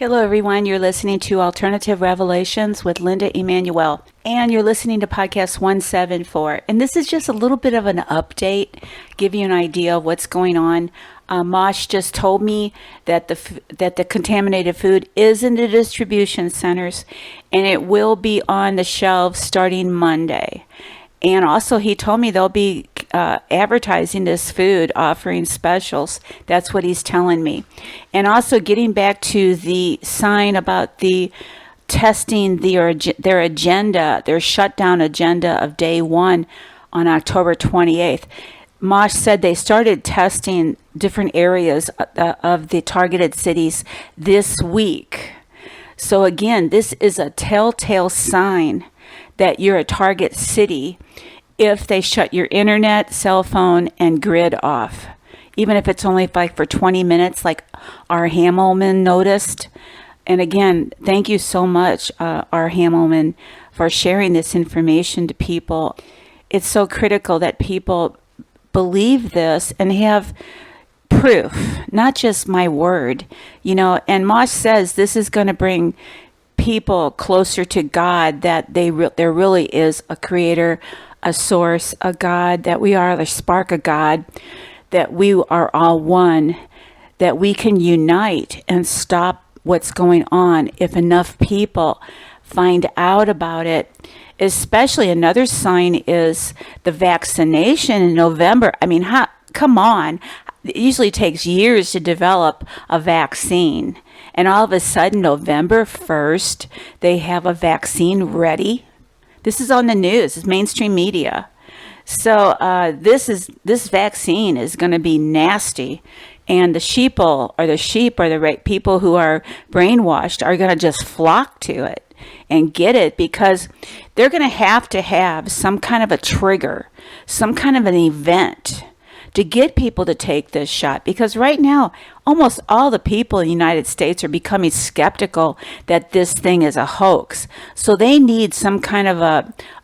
Hello, everyone. You're listening to Alternative Revelations with Linda Emanuel, and you're listening to podcast 174. And this is just a little bit of an update, give you an idea of what's going on. Mosh just told me that the contaminated food is in the distribution centers, and it will be on the shelves starting Monday. And also, he told me they'll be advertising this food, offering specials. That's what he's telling me. And also, getting back to the sign about the testing their agenda, their shutdown agenda of day one on October 28th. Mosh said they started testing different areas of the targeted cities this week. So again, this is a telltale sign that you're a target city if they shut your internet, cell phone, and grid off. Even if it's only like for 20 minutes, like R. Hamelman noticed. And again, thank you so much, R. Hamelman, for sharing this information to people. It's so critical that people believe this and have proof, not just my word. And Mosh says this is going to bring people closer to God, that there really is a creator, a source, a God, that we are the spark of God, that we are all one, that we can unite and stop what's going on if enough people find out about it. Especially another sign is the vaccination in November. I mean, come on. It usually takes years to develop a vaccine. And all of a sudden, November 1st, they have a vaccine ready. This is on the news. It's mainstream media. So this vaccine is going to be nasty. And the sheep or the people who are brainwashed are going to just flock to it and get it, because they're going to have some kind of a trigger, some kind of an event to get people to take this shot. Because right now, almost all the people in the United States are becoming skeptical that this thing is a hoax. So they need some kind of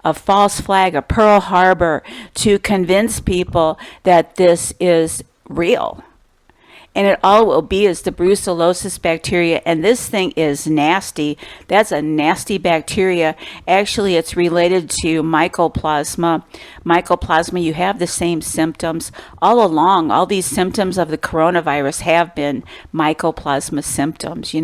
a false flag, a Pearl Harbor, to convince people that this is real. And it all will be is the brucellosis bacteria. And this thing is nasty. That's a nasty bacteria. Actually, it's related to mycoplasma. Mycoplasma, you have the same symptoms. All along, all these symptoms of the coronavirus have been mycoplasma symptoms,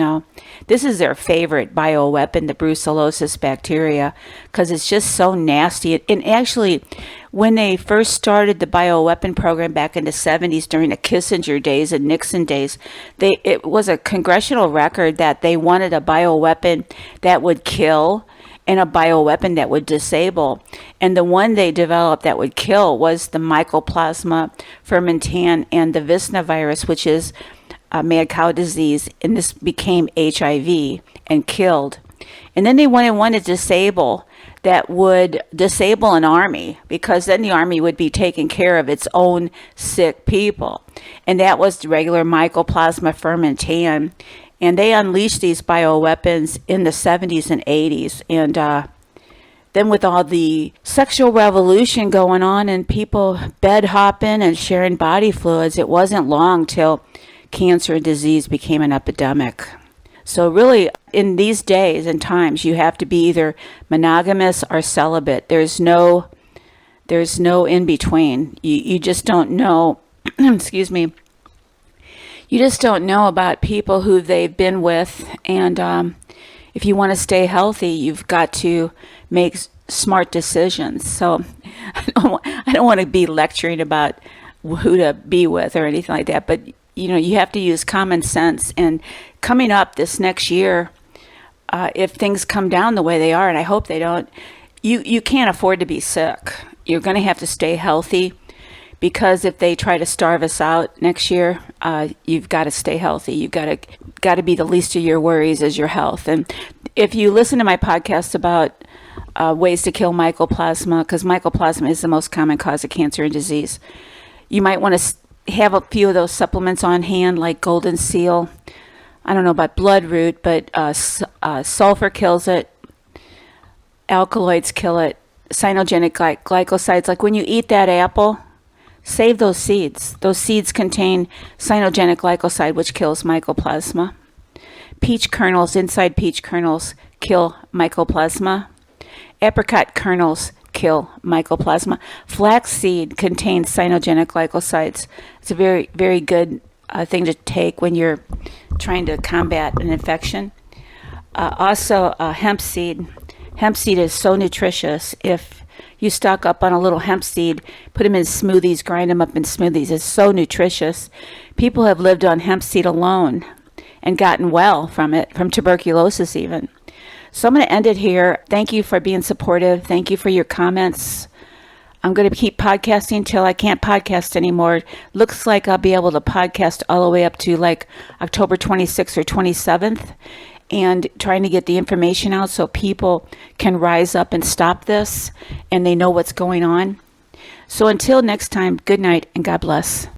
This is their favorite bioweapon, the brucellosis bacteria, because it's just so nasty. And actually, when they first started the bioweapon program back in the 70s during the Kissinger days and Nixon days, it was a congressional record that they wanted a bioweapon that would kill and a bioweapon that would disable. And the one they developed that would kill was the Mycoplasma fermentan and the Visna virus, which is mad cow disease. And this became HIV and killed. And then they wanted one to disable that would disable an army, because then the army would be taking care of its own sick people. And that was the regular Mycoplasma fermentan. And they unleashed these bioweapons in the 70s and 80s. And then with all the sexual revolution going on and people bed hopping and sharing body fluids, it wasn't long till cancer and disease became an epidemic. So really, in these days and times, you have to be either monogamous or celibate. There's no in between. You just don't know, excuse me, you just don't know about people who they've been with. And if you want to stay healthy, you've got to make smart decisions. So I don't want to be lecturing about who to be with or anything like that, but you have to use common sense. And coming up this next year, if things come down the way they are, and I hope they don't, you can't afford to be sick. You're going to have to stay healthy, because if they try to starve us out next year, you've got to stay healthy. You've got to be the least of your worries is your health. And if you listen to my podcast about ways to kill mycoplasma, because mycoplasma is the most common cause of cancer and disease, you might want to have a few of those supplements on hand, like Golden Seal. I don't know about Bloodroot, but sulfur kills it. Alkaloids kill it. Cyanogenic glycosides. Like when you eat that apple, save those seeds. Those seeds contain cyanogenic glycoside, which kills mycoplasma. Peach kernels, inside peach kernels, kill mycoplasma. Apricot kernels kill mycoplasma. Flaxseed contains cyanogenic glycosides. It's a very, very good thing to take when you're trying to combat an infection. Also, hemp seed. Hemp seed is so nutritious. If you stock up on a little hemp seed, put them in smoothies, grind them up in smoothies. It's so nutritious. People have lived on hemp seed alone and gotten well from it, from tuberculosis even. So I'm going to end it here. Thank you for being supportive. Thank you for your comments. I'm going to keep podcasting till I can't podcast anymore. Looks like I'll be able to podcast all the way up to like October 26th or 27th, and trying to get the information out so people can rise up and stop this and they know what's going on. So until next time, good night and God bless.